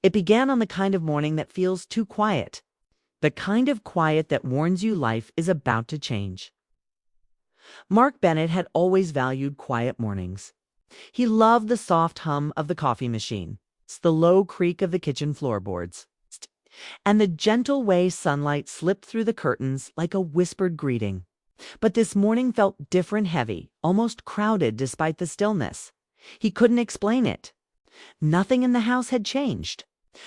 It began on the kind of morning that feels too quiet. The kind of quiet that warns you life is about to change. Mark Bennett had always valued quiet mornings. He loved the soft hum of the coffee machine, the low creak of the kitchen floorboards, and the gentle way sunlight slipped through the curtains like a whispered greeting. But this morning felt different, heavy, almost crowded despite the stillness. He couldn't explain it. Nothing in the house had changed.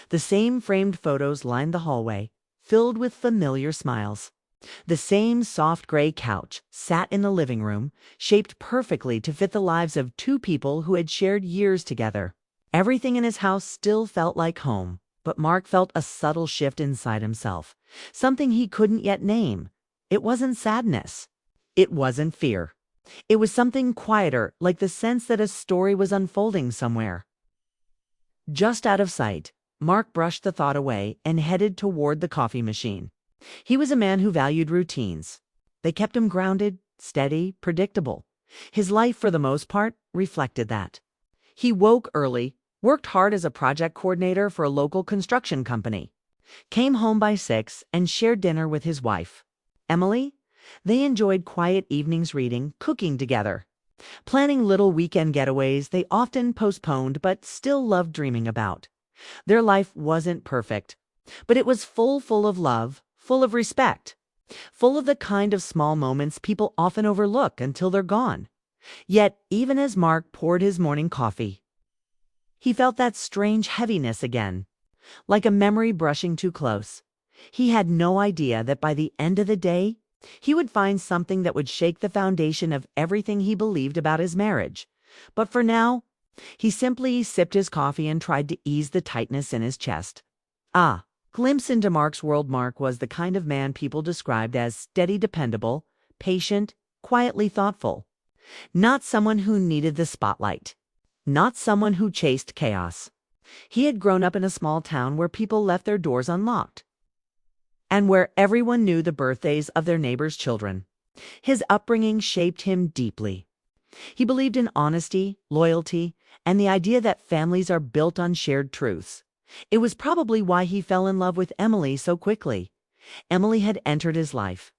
The same framed photos lined the hallway, filled with familiar smiles. The same soft gray couch sat in the living room, shaped perfectly to fit the lives of two people who had shared years together. Everything in his house still felt like home, but Mark felt a subtle shift inside himself, something he couldn't yet name. It wasn't sadness. It wasn't fear. It was something quieter, like the sense that a story was unfolding somewhere. Just out of sight, Mark brushed the thought away and headed toward the coffee machine. He was a man who valued routines. They kept him grounded, steady, predictable. His life, for the most part, reflected that. He woke early, worked hard as a project coordinator for a local construction company, came home by 6, and shared dinner with his wife, Emily. They enjoyed quiet evenings reading, cooking together, planning little weekend getaways they often postponed but still loved dreaming about. Their life wasn't perfect, but it was full of love, full of respect, full of the kind of small moments people often overlook until they're gone. Yet, even as Mark poured his morning coffee, he felt that strange heaviness again, like a memory brushing too close. He had no idea that by the end of the day, he would find something that would shake the foundation of everything he believed about his marriage. But for now, he simply sipped his coffee and tried to ease the tightness in his chest. Glimpse into Mark's world. Mark was the kind of man people described as steady, dependable, patient, quietly thoughtful. Not someone who needed the spotlight. Not someone who chased chaos. He had grown up in a small town where people left their doors unlocked, and where everyone knew the birthdays of their neighbors' children. His upbringing shaped him deeply. He believed in honesty, loyalty, and the idea that families are built on shared truths. It was probably why he fell in love with Emily so quickly. Emily had entered his life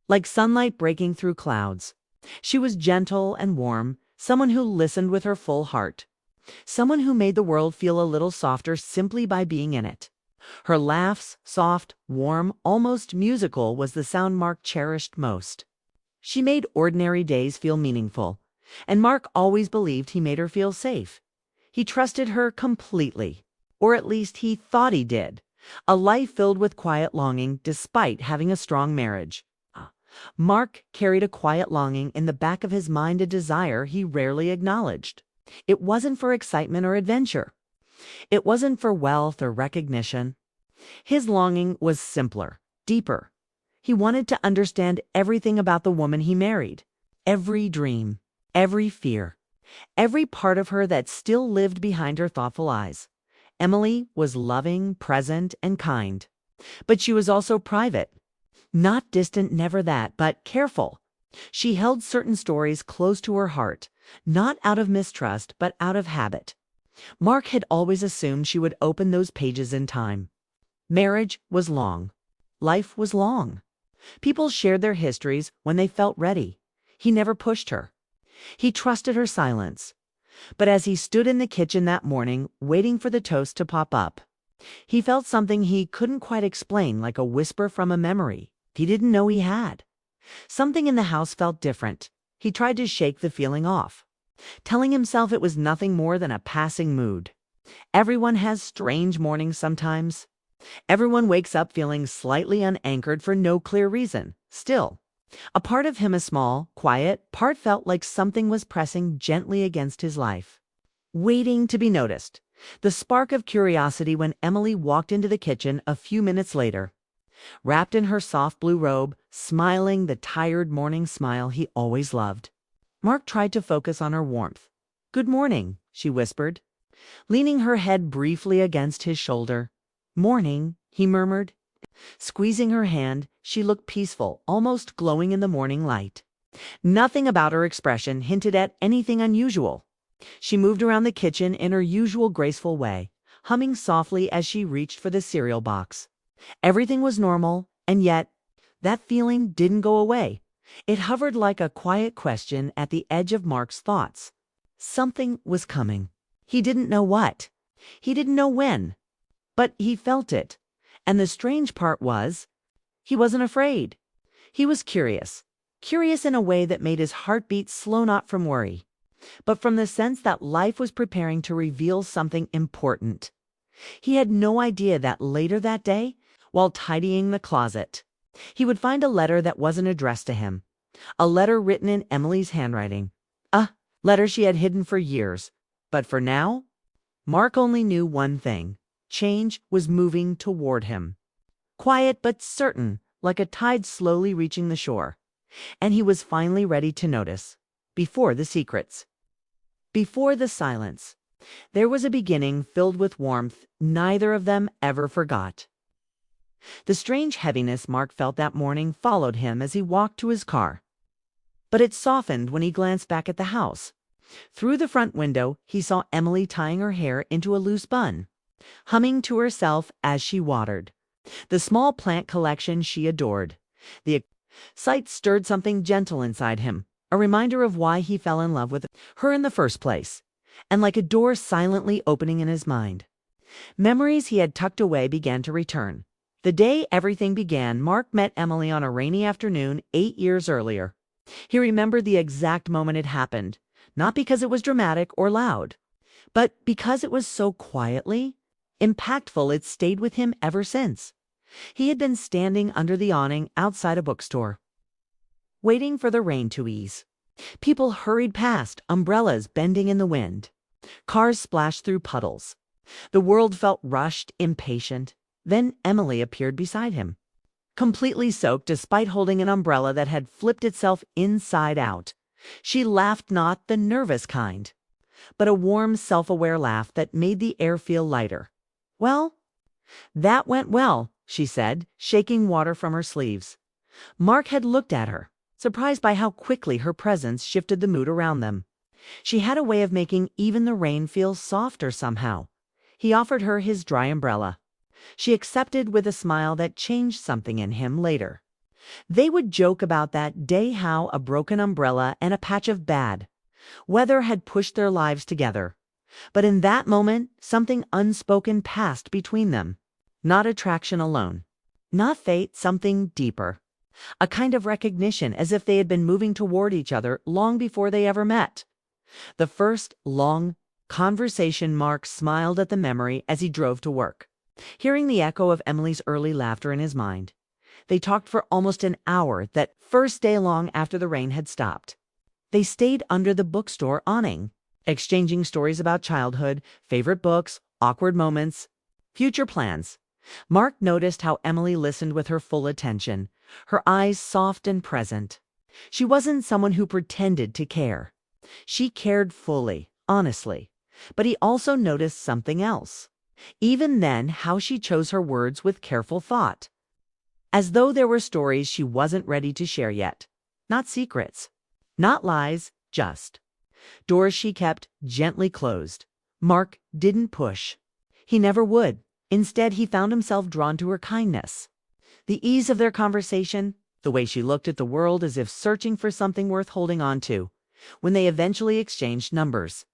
like sunlight breaking through clouds. She was gentle and warm, someone who listened with her full heart, someone who made the world feel a little softer simply by being in it. Her laughs, soft, warm, almost musical, was the sound Mark cherished most. She made ordinary days feel meaningful, and Mark always believed he made her feel safe. He trusted her completely, or at least he thought he did. A life filled with quiet longing despite having a strong marriage. Mark carried a quiet longing in the back of his mind, a desire he rarely acknowledged. It wasn't for excitement or adventure. It wasn't for wealth or recognition. His longing was simpler, deeper. He wanted to understand everything about the woman he married. Every dream, every fear, every part of her that still lived behind her thoughtful eyes. Emily was loving, present, and kind. But she was also private. Not distant, never that, but careful. She held certain stories close to her heart, not out of mistrust, but out of habit. Mark had always assumed she would open those pages in time. Marriage was long. Life was long. People shared their histories when they felt ready. He never pushed her. He trusted her silence. But as he stood in the kitchen that morning, waiting for the toast to pop up, he felt something he couldn't quite explain, like a whisper from a memory he didn't know he had. Something in the house felt different. He tried to shake the feeling off, telling himself it was nothing more than a passing mood. Everyone has strange mornings sometimes. Everyone wakes up feeling slightly unanchored for no clear reason. Still, a part of him, a small, quiet part, felt like something was pressing gently against his life, waiting to be noticed. The spark of curiosity when Emily walked into the kitchen a few minutes later, wrapped in her soft blue robe, smiling the tired morning smile he always loved. Mark tried to focus on her warmth. "Good morning," she whispered, leaning her head briefly against his shoulder. "Morning," he murmured. Squeezing her hand, she looked peaceful, almost glowing in the morning light. Nothing about her expression hinted at anything unusual. She moved around the kitchen in her usual graceful way, humming softly as she reached for the cereal box. Everything was normal, and yet, that feeling didn't go away. It hovered like a quiet question at the edge of Mark's thoughts. Something was coming. He didn't know what. He didn't know when. But he felt it. And the strange part was, he wasn't afraid. He was curious. Curious in a way that made his heartbeat slow, not from worry, but from the sense that life was preparing to reveal something important. He had no idea that later that day, while tidying the closet, he would find a letter that wasn't addressed to him. A letter written in Emily's handwriting. A letter she had hidden for years. But for now, Mark only knew one thing. Change was moving toward him. Quiet but certain, like a tide slowly reaching the shore. And he was finally ready to notice. Before the secrets. Before the silence. There was a beginning filled with warmth neither of them ever forgot. The strange heaviness Mark felt that morning followed him as he walked to his car. But it softened when he glanced back at the house. Through the front window, he saw Emily tying her hair into a loose bun, humming to herself as she watered the small plant collection she adored. The sight stirred something gentle inside him, a reminder of why he fell in love with her in the first place, and like a door silently opening in his mind. Memories he had tucked away began to return. The day everything began, Mark met Emily on a rainy afternoon 8 years earlier. He remembered the exact moment it happened, not because it was dramatic or loud, but because it was so quietly impactful it stayed with him ever since. He had been standing under the awning outside a bookstore, waiting for the rain to ease. People hurried past, umbrellas bending in the wind. Cars splashed through puddles. The world felt rushed, impatient. Then Emily appeared beside him, completely soaked despite holding an umbrella that had flipped itself inside out. She laughed, not the nervous kind, but a warm, self-aware laugh that made the air feel lighter. "Well, that went well," she said, shaking water from her sleeves. Mark had looked at her, surprised by how quickly her presence shifted the mood around them. She had a way of making even the rain feel softer somehow. He offered her his dry umbrella. She accepted with a smile that changed something in him later. They would joke about that day how a broken umbrella and a patch of bad weather had pushed their lives together. But in that moment, something unspoken passed between them. Not attraction alone. Not fate, something deeper. A kind of recognition, as if they had been moving toward each other long before they ever met. The first long conversation, Mark smiled at the memory as he drove to work, hearing the echo of Emily's early laughter in his mind. They talked for almost an hour that first day long after the rain had stopped. They stayed under the bookstore awning, exchanging stories about childhood, favorite books, awkward moments, future plans. Mark noticed how Emily listened with her full attention, her eyes soft and present. She wasn't someone who pretended to care. She cared fully, honestly. But he also noticed something else. Even then, how she chose her words with careful thought. As though there were stories she wasn't ready to share yet. Not secrets. Not lies, just doors she kept gently closed. Mark didn't push. He never would. Instead, he found himself drawn to her kindness. The ease of their conversation, the way she looked at the world as if searching for something worth holding on to. When they eventually exchanged numbers,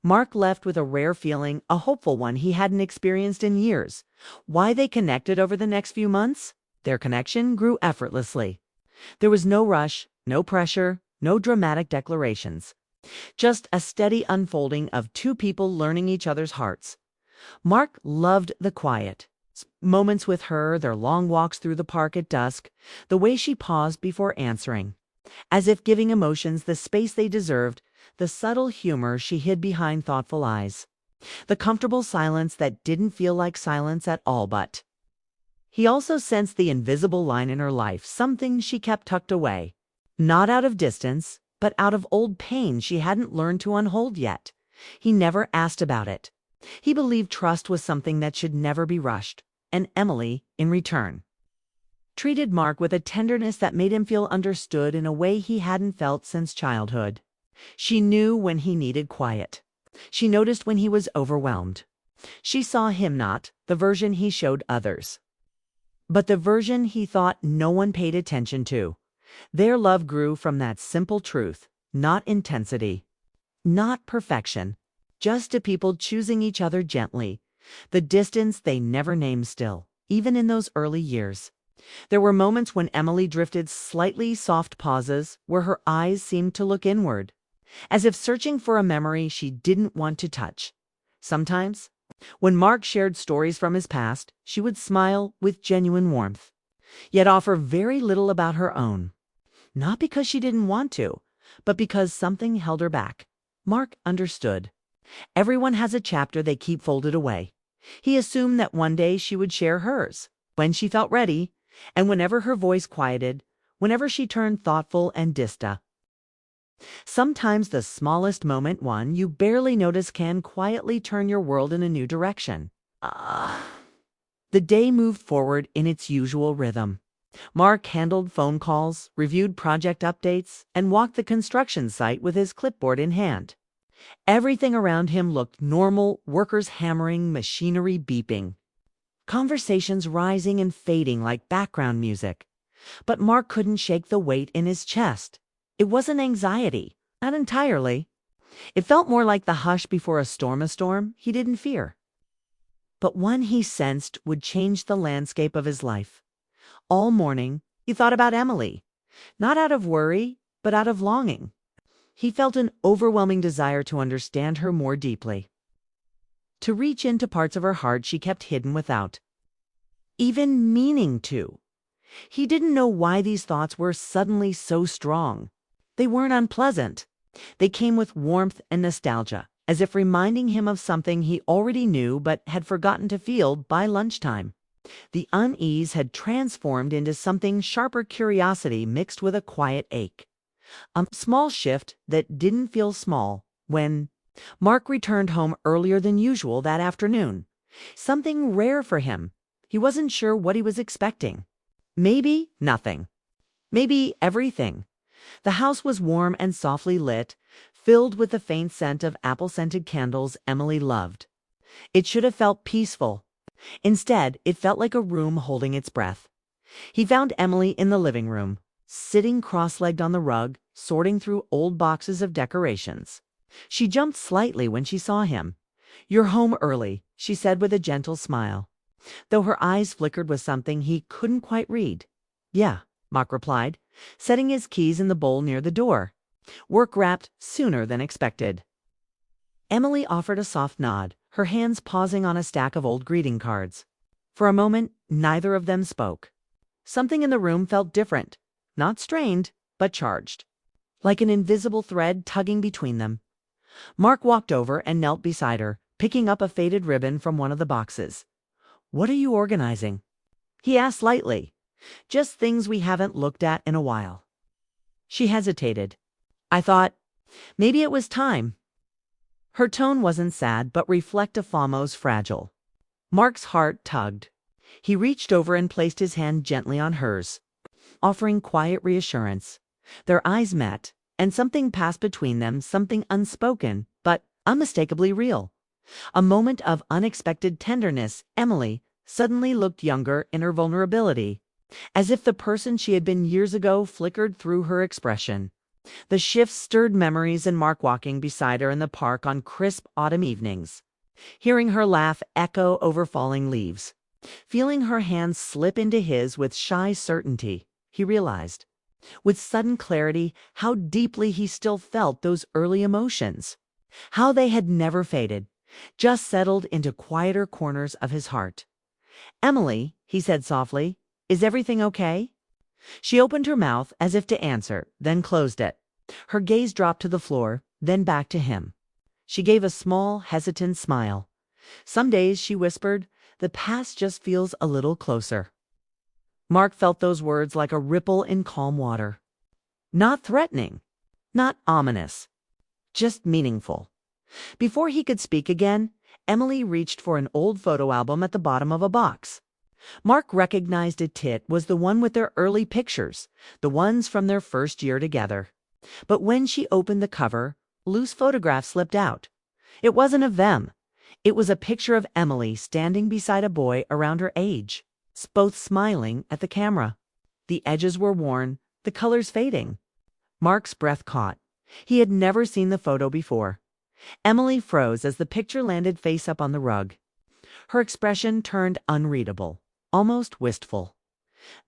Mark left with a rare feeling, a hopeful one he hadn't experienced in years. Why they connected over the next few months? Their connection grew effortlessly. There was no rush, no pressure, no dramatic declarations. Just a steady unfolding of two people learning each other's hearts. Mark loved the quiet moments with her, their long walks through the park at dusk, the way she paused before answering, as if giving emotions the space they deserved, the subtle humor she hid behind thoughtful eyes, the comfortable silence that didn't feel like silence at all. But he also sensed the invisible line in her life, something she kept tucked away, not out of distance, but out of old pain she hadn't learned to unhold yet. He never asked about it. He believed trust was something that should never be rushed, and Emily, in return, treated Mark with a tenderness that made him feel understood in a way he hadn't felt since childhood. She knew when he needed quiet. She noticed when he was overwhelmed. She saw him not the version he showed others, but the version he thought no one paid attention to. Their love grew from that simple truth, not intensity, not perfection, just a people choosing each other gently, the distance they never named still, even in those early years. There were moments when Emily drifted slightly soft pauses where her eyes seemed to look inward, as if searching for a memory she didn't want to touch. Sometimes, when Mark shared stories from his past, she would smile with genuine warmth, yet offer very little about her own. Not because she didn't want to, but because something held her back. Mark understood. Everyone has a chapter they keep folded away. He assumed that one day she would share hers, when she felt ready, and whenever her voice quieted, whenever she turned thoughtful and distant. Sometimes the smallest moment, one you barely notice, can quietly turn your world in a new direction. The day moved forward in its usual rhythm. Mark handled phone calls, reviewed project updates, and walked the construction site with his clipboard in hand. Everything around him looked normal: workers hammering, machinery beeping, conversations rising and fading like background music. But Mark couldn't shake the weight in his chest. It wasn't anxiety, not entirely. It felt more like the hush before a storm he didn't fear, but one he sensed would change the landscape of his life. All morning, he thought about Emily, not out of worry, but out of longing. He felt an overwhelming desire to understand her more deeply, to reach into parts of her heart she kept hidden without even meaning to. He didn't know why these thoughts were suddenly so strong. They weren't unpleasant. They came with warmth and nostalgia, as if reminding him of something he already knew but had forgotten to feel by lunchtime. The unease had transformed into something sharper: curiosity mixed with a quiet ache. A small shift that didn't feel small when Mark returned home earlier than usual that afternoon. Something rare for him. He wasn't sure what he was expecting. Maybe nothing. Maybe everything. The house was warm and softly lit, filled with the faint scent of apple-scented candles Emily loved. It should have felt peaceful. Instead, it felt like a room holding its breath. He found Emily in the living room, sitting cross-legged on the rug, sorting through old boxes of decorations. She jumped slightly when she saw him. "You're home early," she said with a gentle smile, though her eyes flickered with something he couldn't quite read. "Yeah," Mark replied, setting his keys in the bowl near the door. "Work wrapped sooner than expected." Emily offered a soft nod, her hands pausing on a stack of old greeting cards. For a moment, neither of them spoke. Something in the room felt different, not strained, but charged, like an invisible thread tugging between them. Mark walked over and knelt beside her, picking up a faded ribbon from one of the boxes. "What are you organizing?" he asked lightly. "Just things we haven't looked at in a while." She hesitated. "I thought maybe it was time." Her tone wasn't sad, but reflective, almost fragile. Mark's heart tugged. He reached over and placed his hand gently on hers, offering quiet reassurance. Their eyes met, and something passed between them, something unspoken, but unmistakably real. A moment of unexpected tenderness. Emily suddenly looked younger in her vulnerability, as if the person she had been years ago flickered through her expression. The shift stirred memories, and Mark walking beside her in the park on crisp autumn evenings, hearing her laugh echo over falling leaves, feeling her hand slip into his with shy certainty, he realized, with sudden clarity, how deeply he still felt those early emotions, how they had never faded, just settled into quieter corners of his heart. "Emily," he said softly, "is everything okay?" She opened her mouth as if to answer, then closed it. Her gaze dropped to the floor, then back to him. She gave a small, hesitant smile. "Some days," she whispered, "the past just feels a little closer." Mark felt those words like a ripple in calm water. Not threatening, not ominous, just meaningful. Before he could speak again, Emily reached for an old photo album at the bottom of a box. Mark recognized it. It was the one with their early pictures, the ones from their first year together. But when she opened the cover, loose photographs slipped out. It wasn't of them. It was a picture of Emily standing beside a boy around her age, both smiling at the camera. The edges were worn, the colors fading. Mark's breath caught. He had never seen the photo before. Emily froze as the picture landed face up on the rug. Her expression turned unreadable, almost wistful.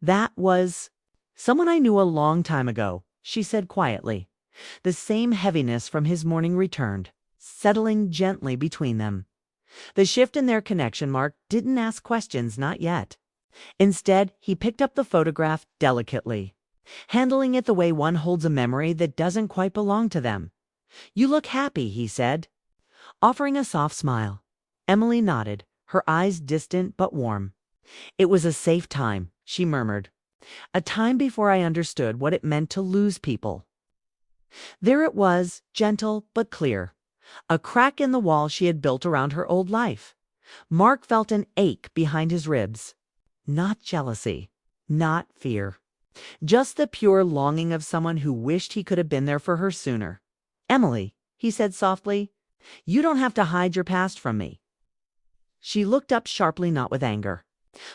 "That was someone I knew a long time ago," she said quietly. The same heaviness from his morning returned, settling gently between them. The shift in their connection, Mark didn't ask questions, not yet. Instead, he picked up the photograph delicately, handling it the way one holds a memory that doesn't quite belong to them. "You look happy," he said, offering a soft smile. Emily nodded, her eyes distant but warm. "It was a safe time," she murmured. "A time before I understood what it meant to lose people." There it was, gentle but clear. A crack in the wall she had built around her old life. Mark felt an ache behind his ribs. Not jealousy, not fear. Just the pure longing of someone who wished he could have been there for her sooner. "Emily," he said softly, "you don't have to hide your past from me." She looked up sharply, not with anger,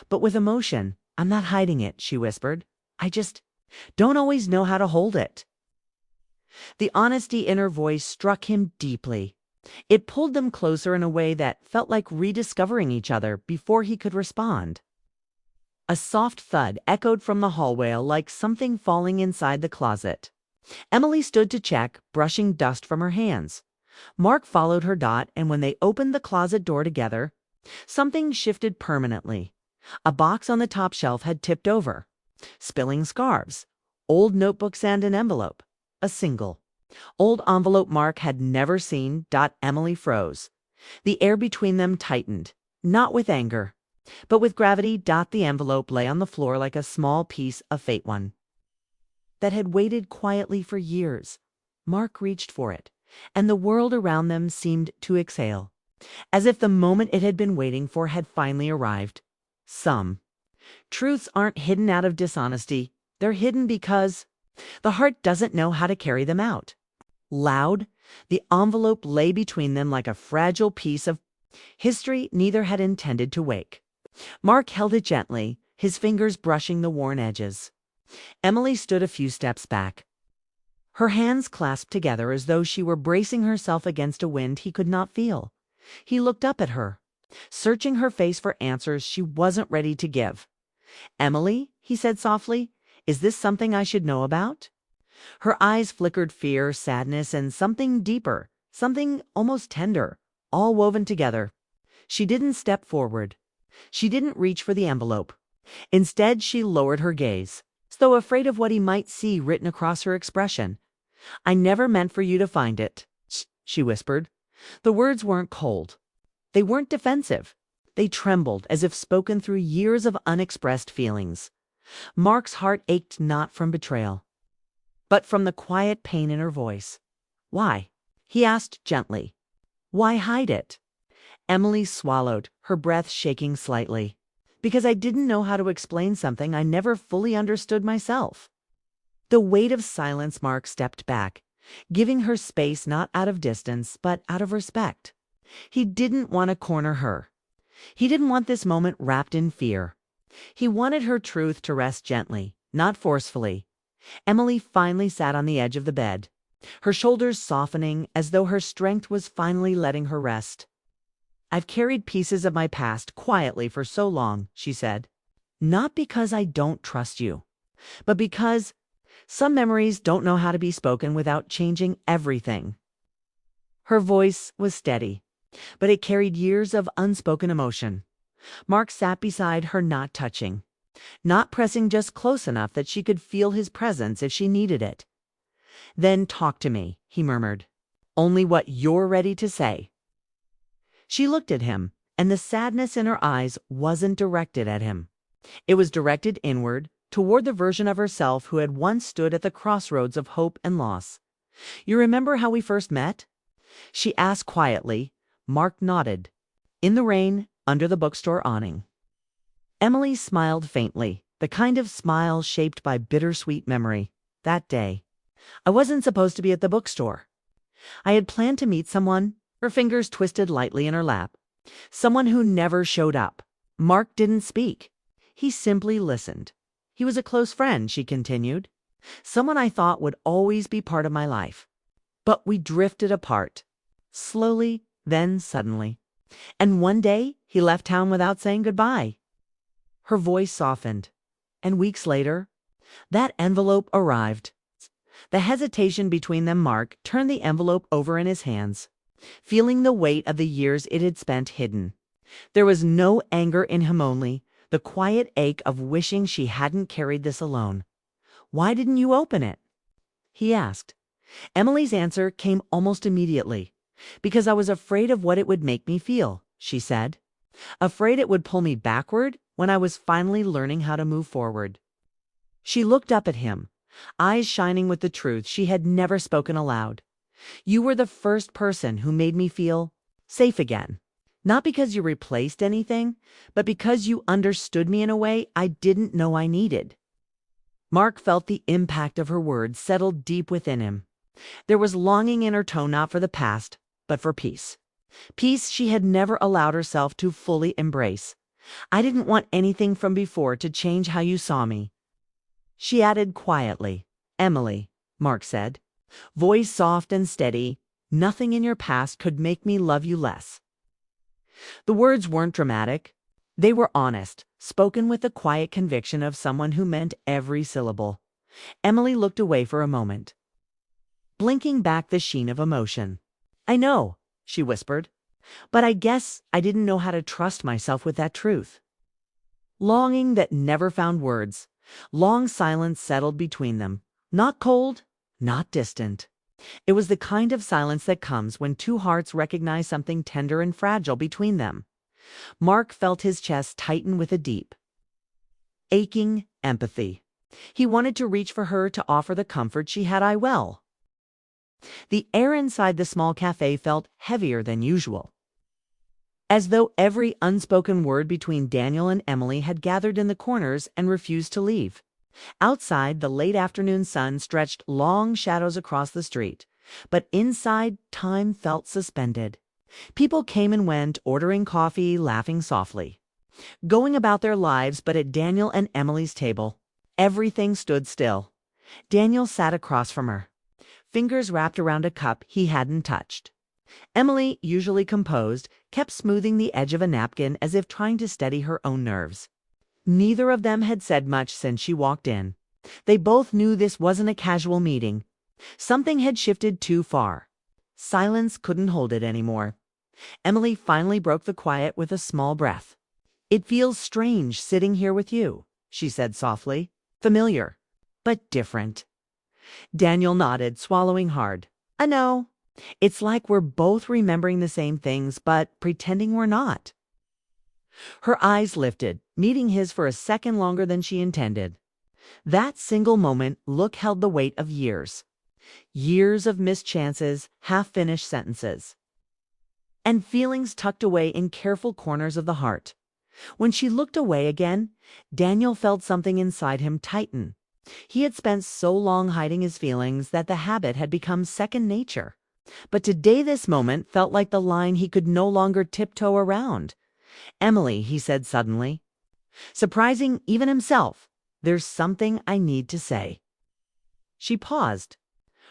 but with emotion. "I'm not hiding it," she whispered. "I just don't always know how to hold it." The honesty in her voice struck him deeply. It pulled them closer in a way that felt like rediscovering each other before he could respond. A soft thud echoed from the hallway like something falling inside the closet. Emily stood to check, brushing dust from her hands. Mark followed her dot, and when they opened the closet door together, something shifted permanently. A box on the top shelf had tipped over, spilling scarves, old notebooks and an envelope. A single, old envelope Mark had never seen. Emily froze. The air between them tightened, not with anger, but with gravity. The envelope lay on the floor like a small piece of fate, one that had waited quietly for years. Mark reached for it, and the world around them seemed to exhale, as if the moment it had been waiting for had finally arrived. Some truths aren't hidden out of dishonesty. They're hidden because the heart doesn't know how to carry them out. Loud, the envelope lay between them like a fragile piece of history neither had intended to wake. Mark held it gently, his fingers brushing the worn edges. Emily stood a few steps back, her hands clasped together as though she were bracing herself against a wind he could not feel. He looked up at her, searching her face for answers she wasn't ready to give. "Emily," he said softly, "is this something I should know about?" Her eyes flickered fear, sadness, and something deeper, something almost tender, all woven together. She didn't step forward. She didn't reach for the envelope. Instead, she lowered her gaze, as though afraid of what he might see written across her expression. "I never meant for you to find it," she whispered. The words weren't cold. They weren't defensive. They trembled as if spoken through years of unexpressed feelings. Mark's heart ached not from betrayal, but from the quiet pain in her voice. "Why?" he asked gently. "Why hide it?" Emily swallowed, her breath shaking slightly. "Because I didn't know how to explain something I never fully understood myself." The weight of silence. Mark stepped back, giving her space not out of distance, but out of respect. He didn't want to corner her. He didn't want this moment wrapped in fear. He wanted her truth to rest gently, not forcefully. Emily finally sat on the edge of the bed, her shoulders softening as though her strength was finally letting her rest. "I've carried pieces of my past quietly for so long," she said. "Not because I don't trust you, but because some memories don't know how to be spoken without changing everything." Her voice was steady, but it carried years of unspoken emotion. Mark sat beside her, not touching, not pressing, just close enough that she could feel his presence if she needed it. "Then talk to me," he murmured. "Only what you're ready to say." She looked at him, and the sadness in her eyes wasn't directed at him. It was directed inward, toward the version of herself who had once stood at the crossroads of hope and loss. "You remember how we first met?" she asked quietly. Mark nodded. "In the rain, under the bookstore awning." Emily smiled faintly, the kind of smile shaped by bittersweet memory. "That day, I wasn't supposed to be at the bookstore. I had planned to meet someone." Her fingers twisted lightly in her lap. Someone who never showed up. Mark didn't speak. He simply listened. He was a close friend, she continued. Someone I thought would always be part of my life. But we drifted apart. Slowly, then suddenly. And one day, he left town without saying goodbye. Her voice softened. And weeks later, that envelope arrived. The hesitation between them, Mark turned the envelope over in his hands, feeling the weight of the years it had spent hidden. There was no anger in him, only the quiet ache of wishing she hadn't carried this alone. "Why didn't you open it?" he asked. Emily's answer came almost immediately. "Because I was afraid of what it would make me feel," she said. "Afraid it would pull me backward when I was finally learning how to move forward." She looked up at him, eyes shining with the truth she had never spoken aloud. "You were the first person who made me feel safe again. Not because you replaced anything, but because you understood me in a way I didn't know I needed." Mark felt the impact of her words settle deep within him. There was longing in her tone, not for the past, but for peace. Peace she had never allowed herself to fully embrace. "I didn't want anything from before to change how you saw me." She added quietly, "Emily," Mark said, voice soft and steady, "nothing in your past could make me love you less." The words weren't dramatic. They were honest, spoken with the quiet conviction of someone who meant every syllable. Emily looked away for a moment, blinking back the sheen of emotion. "I know," she whispered, "but I guess I didn't know how to trust myself with that truth." Longing that never found words. Long silence settled between them. Not cold, not distant. It was the kind of silence that comes when two hearts recognize something tender and fragile between them. Mark felt his chest tighten with a deep, aching empathy. He wanted to reach for her to offer the comfort she had. "I will." The air inside the small cafe felt heavier than usual, as though every unspoken word between Daniel and Emily had gathered in the corners and refused to leave. Outside, the late afternoon sun stretched long shadows across the street, but inside, time felt suspended. People came and went, ordering coffee, laughing softly, going about their lives, but at Daniel and Emily's table, everything stood still. Daniel sat across from her, fingers wrapped around a cup he hadn't touched. Emily, usually composed, kept smoothing the edge of a napkin as if trying to steady her own nerves. Neither of them had said much since she walked in. They both knew this wasn't a casual meeting. Something had shifted too far. Silence couldn't hold it anymore. Emily finally broke the quiet with a small breath. "It feels strange sitting here with you," she said softly. "Familiar, but different." Daniel nodded, swallowing hard. "I know. It's like we're both remembering the same things, but pretending we're not." Her eyes lifted, meeting his for a second longer than she intended. That single moment, look held the weight of years. Years of missed chances, half-finished sentences, and feelings tucked away in careful corners of the heart. When she looked away again, Daniel felt something inside him tighten. He had spent so long hiding his feelings that the habit had become second nature. But today this moment felt like the line he could no longer tiptoe around. "Emily," he said suddenly, surprising even himself, "there's something I need to say." She paused,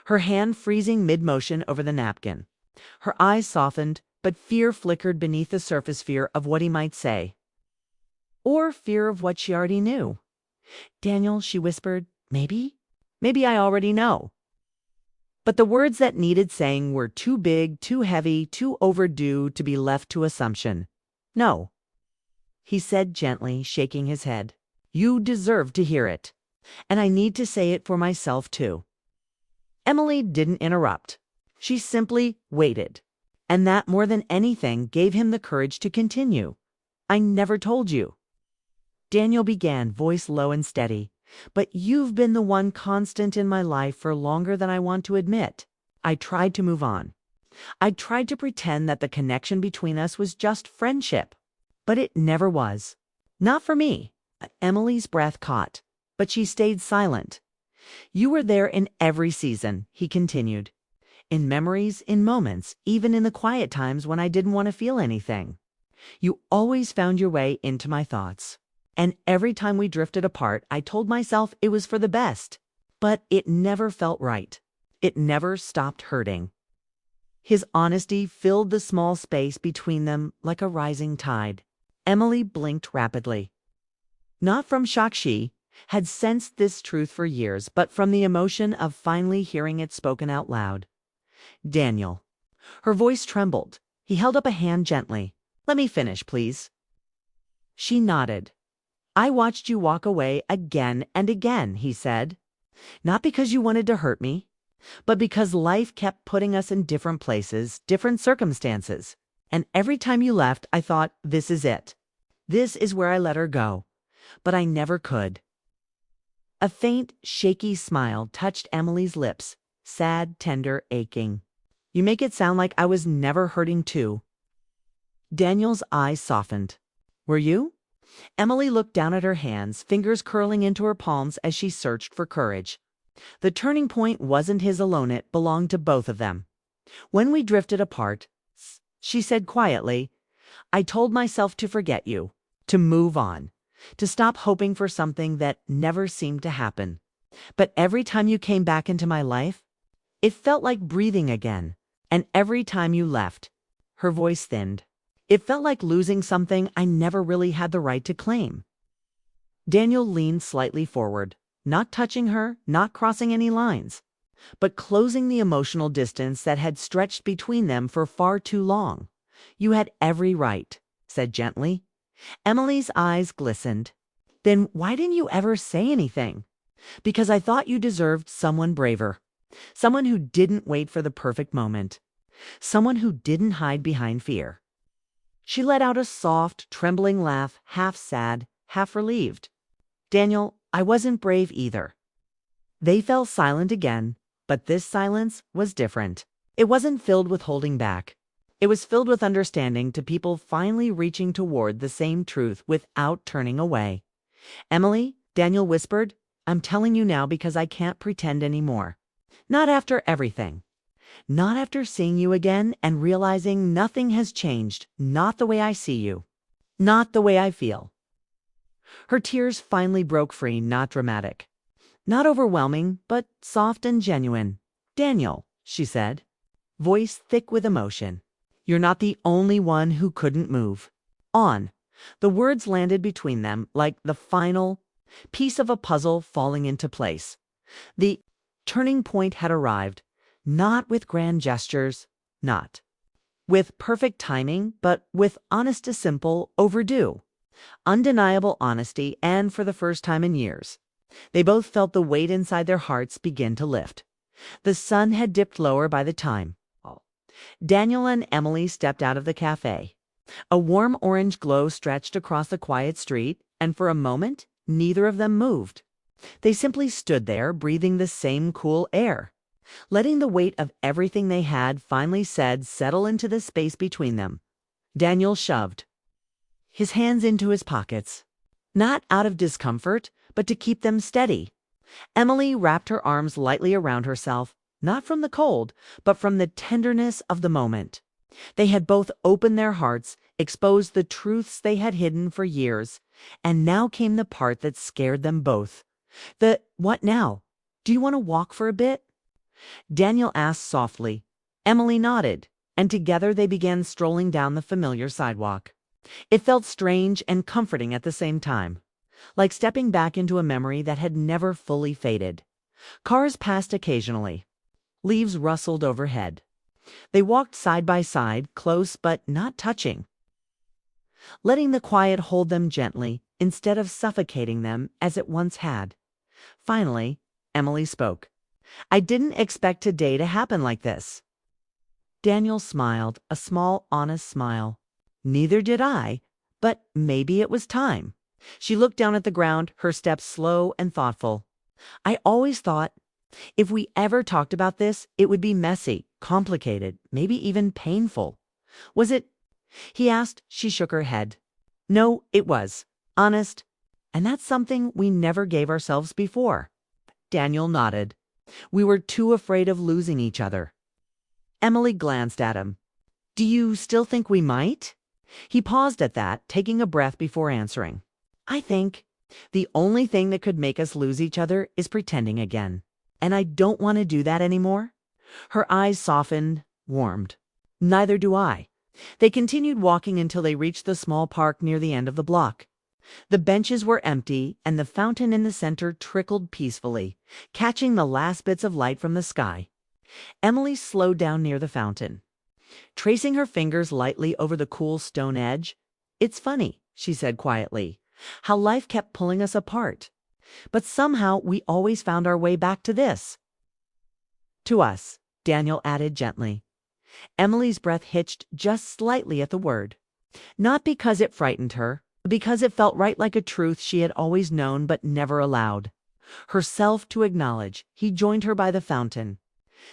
her hand freezing mid-motion over the napkin. Her eyes softened, but fear flickered beneath the surface, fear of what he might say. Or fear of what she already knew. "Daniel," she whispered, maybe I already know." But the words that needed saying were too big, too heavy, too overdue to be left to assumption. "No," he said gently, shaking his head. "You deserve to hear it. And I need to say it for myself, too." Emily didn't interrupt. She simply waited. And that, more than anything, gave him the courage to continue. "I never told you," Daniel began, voice low and steady, "but you've been the one constant in my life for longer than I want to admit. I tried to move on. I tried to pretend that the connection between us was just friendship. But it never was. Not for me." Emily's breath caught, but she stayed silent. "You were there in every season," he continued. "In memories, in moments, even in the quiet times when I didn't want to feel anything. You always found your way into my thoughts. And every time we drifted apart, I told myself it was for the best. But it never felt right. It never stopped hurting. His honesty filled the small space between them like a rising tide. Emily blinked rapidly. Not from shock, she had sensed this truth for years, but from the emotion of finally hearing it spoken out loud. Daniel. Her voice trembled. He held up a hand gently. Let me finish, please. She nodded. I watched you walk away again and again, he said. Not because you wanted to hurt me, but because life kept putting us in different places, different circumstances. And every time you left, I thought, this is it. This is where I let her go. But I never could. A faint, shaky smile touched Emily's lips, sad, tender, aching. You make it sound like I was never hurting too. Daniel's eyes softened. Were you? Emily looked down at her hands, fingers curling into her palms as she searched for courage. The turning point wasn't his alone, it belonged to both of them. When we drifted apart, she said quietly, I told myself to forget you, to move on, to stop hoping for something that never seemed to happen. But every time you came back into my life, it felt like breathing again. And every time you left, her voice thinned. It felt like losing something I never really had the right to claim. Daniel leaned slightly forward, not touching her, not crossing any lines, but closing the emotional distance that had stretched between them for far too long. You had every right, said gently. Emily's eyes glistened. Then why didn't you ever say anything? Because I thought you deserved someone braver, someone who didn't wait for the perfect moment, someone who didn't hide behind fear. She let out a soft, trembling laugh, half sad, half relieved. Daniel, I wasn't brave either. They fell silent again, but this silence was different. It wasn't filled with holding back. It was filled with understanding, to people finally reaching toward the same truth without turning away. Emily, Daniel whispered, I'm telling you now because I can't pretend anymore. Not after everything. Not after seeing you again and realizing nothing has changed, not the way I see you, not the way I feel. Her tears finally broke free, not dramatic, not overwhelming, but soft and genuine. Daniel, she said, voice thick with emotion, you're not the only one who couldn't move on. The words landed between them like the final piece of a puzzle falling into place. The turning point had arrived. Not with grand gestures, not with perfect timing, but with honest to simple, overdue, undeniable honesty, and for the first time in years, they both felt the weight inside their hearts begin to lift. The sun had dipped lower by the time Daniel and Emily stepped out of the cafe. A warm orange glow stretched across the quiet street, and for a moment, neither of them moved. They simply stood there, breathing the same cool air, letting the weight of everything they had finally said settle into the space between them. Daniel shoved his hands into his pockets, not out of discomfort, but to keep them steady. Emily wrapped her arms lightly around herself, not from the cold, but from the tenderness of the moment. They had both opened their hearts, exposed the truths they had hidden for years, and now came the part that scared them both. The, what now? Do you want to walk for a bit? Daniel asked softly. Emily nodded, and together they began strolling down the familiar sidewalk. It felt strange and comforting at the same time, like stepping back into a memory that had never fully faded. Cars passed occasionally. Leaves rustled overhead. They walked side by side, close but not touching, letting the quiet hold them gently instead of suffocating them as it once had. Finally, Emily spoke. I didn't expect today to happen like this. Daniel smiled, a small, honest smile. Neither did I, but maybe it was time. She looked down at the ground, her steps slow and thoughtful. I always thought, if we ever talked about this, it would be messy, complicated, maybe even painful. Was it? He asked. She shook her head. No, it was. Honest. And that's something we never gave ourselves before. Daniel nodded. We were too afraid of losing each other. Emily glanced at him. Do you still think we might? He paused at that, taking a breath before answering. I think the only thing that could make us lose each other is pretending again. And I don't want to do that anymore. Her eyes softened, warmed. Neither do I. They continued walking until they reached the small park near the end of the block. The benches were empty, and the fountain in the center trickled peacefully, catching the last bits of light from the sky. Emily slowed down near the fountain, tracing her fingers lightly over the cool stone edge. It's funny, she said quietly, how life kept pulling us apart. But somehow we always found our way back to this. To us, Daniel added gently. Emily's breath hitched just slightly at the word. Not because it frightened her, but because it felt right, like a truth she had always known but never allowed herself to acknowledge. He joined her by the fountain,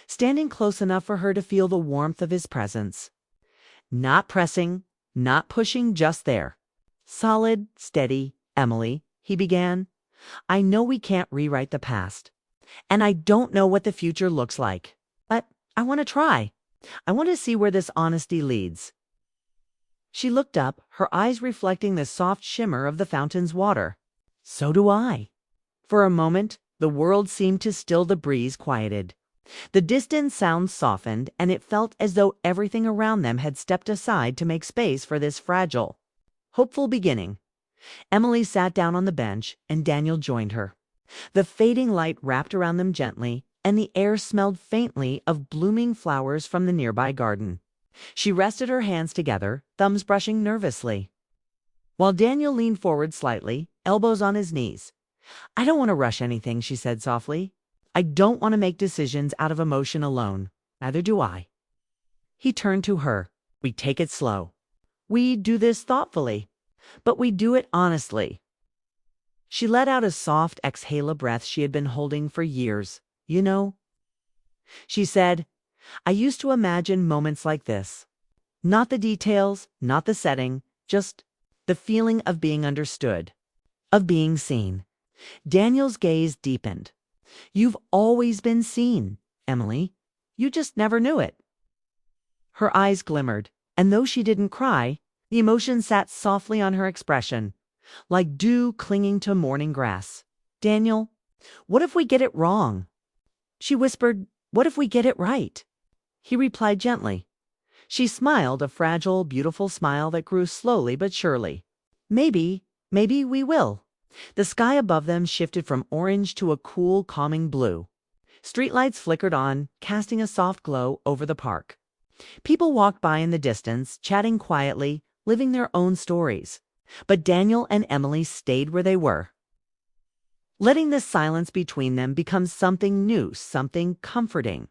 standing close enough for her to feel the warmth of his presence. Not pressing, not pushing, just there. Solid, steady. Emily, he began, I know we can't rewrite the past, and I don't know what the future looks like, but I want to try. I want to see where this honesty leads. She looked up, her eyes reflecting the soft shimmer of the fountain's water. So do I. For a moment, the world seemed to still. The breeze quieted. The distant sounds softened, and it felt as though everything around them had stepped aside to make space for this fragile, hopeful beginning. Emily sat down on the bench, and Daniel joined her. The fading light wrapped around them gently, and the air smelled faintly of blooming flowers from the nearby garden. She rested her hands together, thumbs brushing nervously, while Daniel leaned forward slightly, elbows on his knees. I don't want to rush anything, she said softly. I don't want to make decisions out of emotion alone. Neither do I. He turned to her. We take it slow. We do this thoughtfully, but we do it honestly. She let out a soft exhale, a breath she had been holding for years. You know, she said, I used to imagine moments like this. Not the details, not the setting, just the feeling of being understood, of being seen. Daniel's gaze deepened. You've always been seen, Emily. You just never knew it. Her eyes glimmered, and though she didn't cry, the emotion sat softly on her expression, like dew clinging to morning grass. Daniel, what if we get it wrong? She whispered, what if we get it right? He replied gently. She smiled, a fragile, beautiful smile that grew slowly but surely. Maybe we will. The sky above them shifted from orange to a cool, calming blue. Streetlights flickered on, casting a soft glow over the park. People walked by in the distance, chatting quietly, living their own stories. But Daniel and Emily stayed where they were, letting the silence between them become something new, something comforting,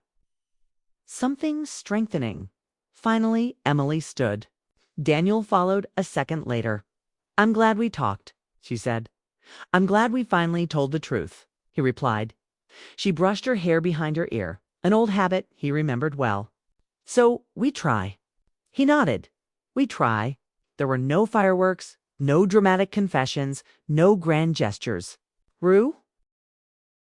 something strengthening. Finally, Emily stood. Daniel followed a second later. I'm glad we talked, she said. I'm glad we finally told the truth, he replied. She brushed her hair behind her ear, an old habit he remembered well. So, we try. He nodded. We try. There were no fireworks, no dramatic confessions, no grand gestures. Rue?